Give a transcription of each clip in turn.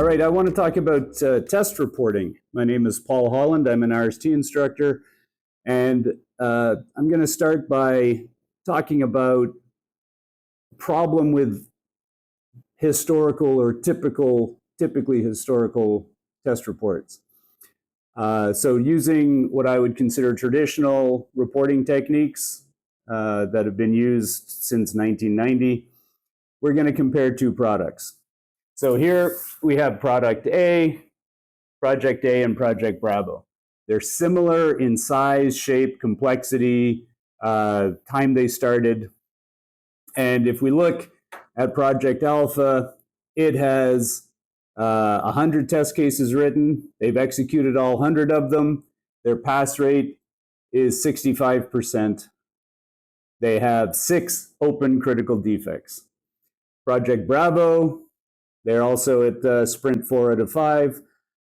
right, I want to talk about test reporting. My name is Paul Holland. I'm an RST instructor, and I'm going to start by talking about a problem with historical or typically historical test reports. So using what I would consider traditional reporting techniques that have been used since 1990, we're going to compare two products. So here we have Project A, and Project Bravo. They're similar in size, shape, complexity, time they started. And if we look at Project Alpha, it has 100 test cases written. They've executed all 100 of them. Their pass rate is 65%. They have 6 open critical defects. Project Bravo, they're also at sprint 4 out of 5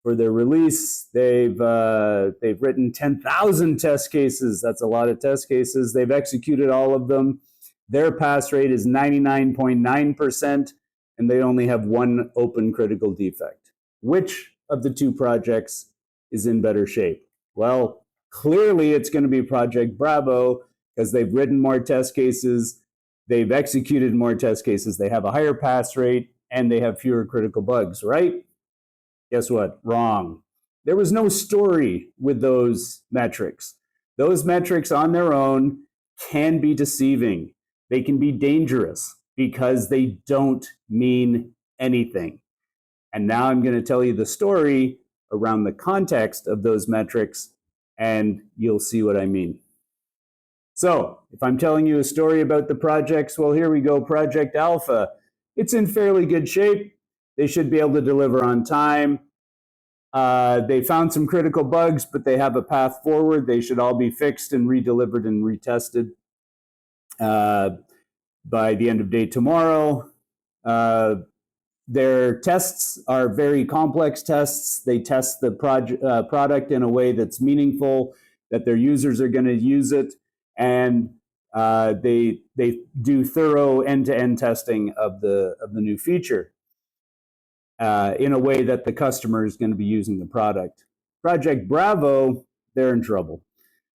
for their release. They've written 10,000 test cases. That's a lot of test cases. They've executed all of them. Their pass rate is 99.9%, and they only have 1 open critical defect. Which of the two projects is in better shape? Well, clearly it's going to be Project Bravo because they've written more test cases, they've executed more test cases, they have a higher pass rate, and they have fewer critical bugs, right? Guess what? Wrong. There was no story with those metrics. Those metrics on their own can be deceiving. They can be dangerous because they don't mean anything. And now I'm going to tell you the story around the context of those metrics, and you'll see what I mean. So if I'm telling you a story about the projects, well, here we go. Project Alpha. It's in fairly good shape. They should be able to deliver on time. They found some critical bugs, but they have a path forward. They should all be fixed and redelivered and retested by the end of day tomorrow. Their tests are very complex tests. They test the product in a way that's meaningful, that their users are going to use it, and they do thorough end-to-end testing of the new feature in a way that the customer is going to be using the product. Project Bravo, they're in trouble.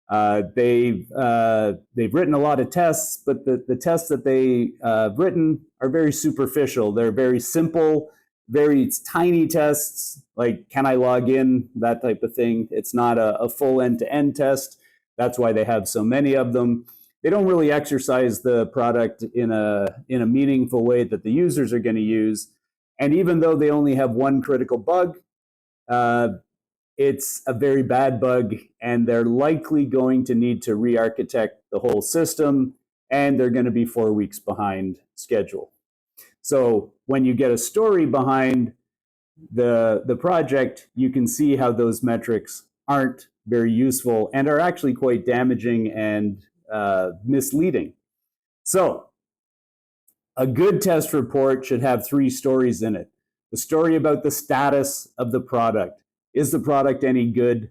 They've written a lot of tests, but the tests that they've written are very superficial. They're very simple, very tiny tests, like can I log in, that type of thing. It's not a full end-to-end test. That's why they have so many of them. They don't really exercise the product in a meaningful way that the users are going to use. And even though they only have 1 critical bug, it's a very bad bug, and they're likely going to need to re-architect the whole system, and they're going to be 4 weeks behind schedule. So when you get a story behind the project, you can see how those metrics aren't very useful and are actually quite damaging and misleading. So a good test report should have 3 stories in it. The story about the status of the product. Is the product any good?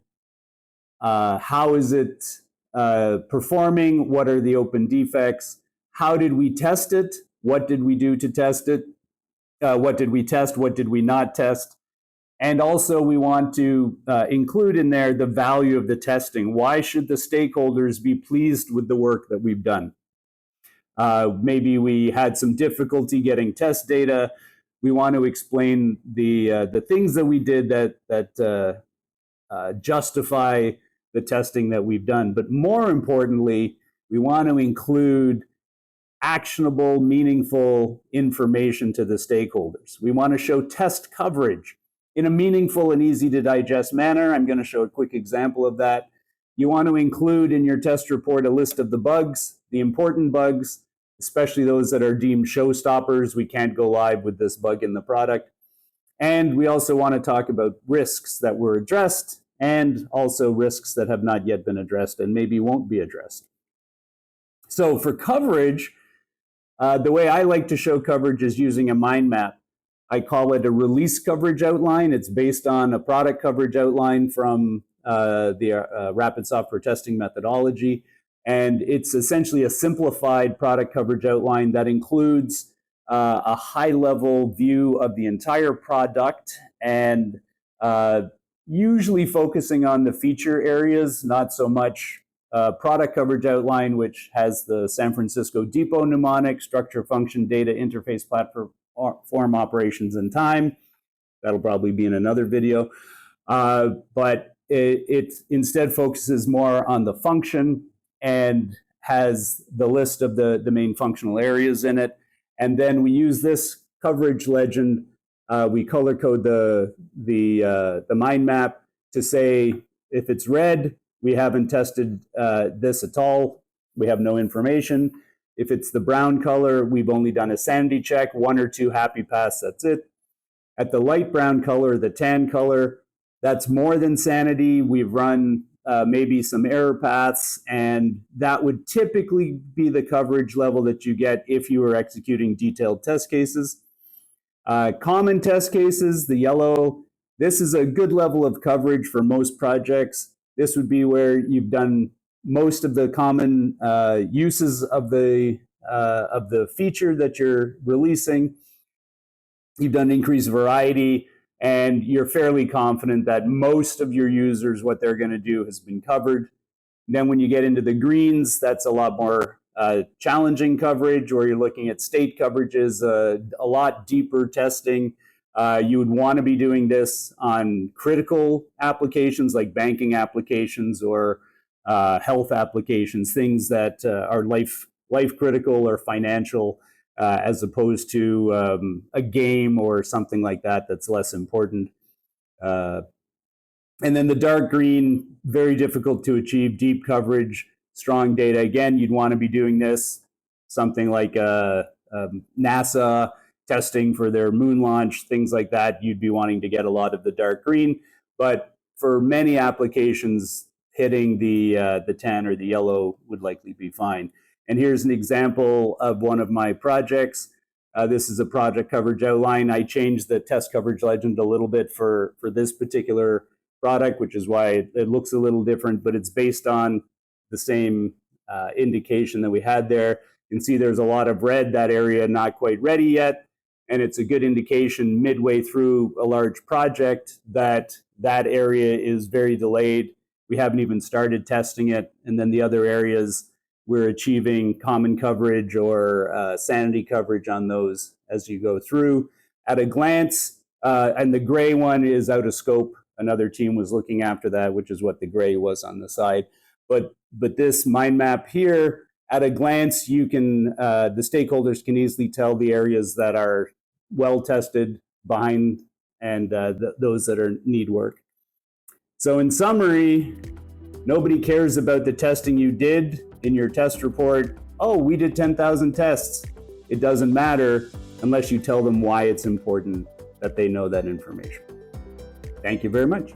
How is it performing? What are the open defects? How did we test it? What did we do to test it? What did we test? What did we not test? And also we want to include in there the value of the testing. Why should the stakeholders be pleased with the work that we've done? Maybe we had some difficulty getting test data. We want to explain the things that we did that justify the testing that we've done. But more importantly, we want to include actionable, meaningful information to the stakeholders. We want to show test coverage in a meaningful and easy to digest manner. I'm going to show a quick example of that. You want to include in your test report a list of the bugs, the important bugs, especially those that are deemed showstoppers. We can't go live with this bug in the product. And we also want to talk about risks that were addressed and also risks that have not yet been addressed and maybe won't be addressed. So for coverage, the way I like to show coverage is using a mind map. I call it a release coverage outline. It's based on a product coverage outline from the rapid software testing methodology. And it's essentially a simplified product coverage outline that includes a high-level view of the entire product, and usually focusing on the feature areas, not so much product coverage outline, which has the San Francisco Depot mnemonic, structure, function, data, interface, platform, operations, and time. That'll probably be in another video. But it instead focuses more on the function and has the list of the main functional areas in it. And then we use this coverage legend. We color code the mind map to say if it's red, we haven't tested this at all. We have no information. If it's the brown color, we've only done a sanity check, 1 or 2 happy paths, that's it. At the light brown color, the tan color, that's more than sanity. We've run maybe some error paths, and that would typically be the coverage level that you get if you were executing detailed test cases. Common test cases, the yellow, this is a good level of coverage for most projects. This would be where you've done most of the common uses of the feature that you're releasing. You've done increased variety, and you're fairly confident that most of your users, what they're going to do has been covered. Then when you get into the greens, that's a lot more challenging coverage, where you're looking at state coverages, a lot deeper testing. You would want to be doing this on critical applications like banking applications or health applications, things that are life critical or financial, as opposed to a game or something like that that's less important. And then the dark green, very difficult to achieve, deep coverage, strong data. Again, you'd want to be doing this, something like NASA testing for their moon launch, things like that. You'd be wanting to get a lot of the dark green. But for many applications, hitting the tan or the yellow would likely be fine. And here's an example of one of my projects. This is a project coverage outline. I changed the test coverage legend a little bit for this particular product, which is why it looks a little different, but it's based on the same indication that we had there. You can see there's a lot of red, that area not quite ready yet. And it's a good indication midway through a large project that that area is very delayed. We haven't even started testing it. And then the other areas, we're achieving common coverage or sanity coverage on those as you go through. At a glance, and the gray one is out of scope. Another team was looking after that, which is what the gray was on the side. But this mind map here, at a glance, you can the stakeholders can easily tell the areas that are well tested behind and those that need work. So in summary, nobody cares about the testing you did in your test report. Oh, we did 10,000 tests. It doesn't matter unless you tell them why it's important that they know that information. Thank you very much.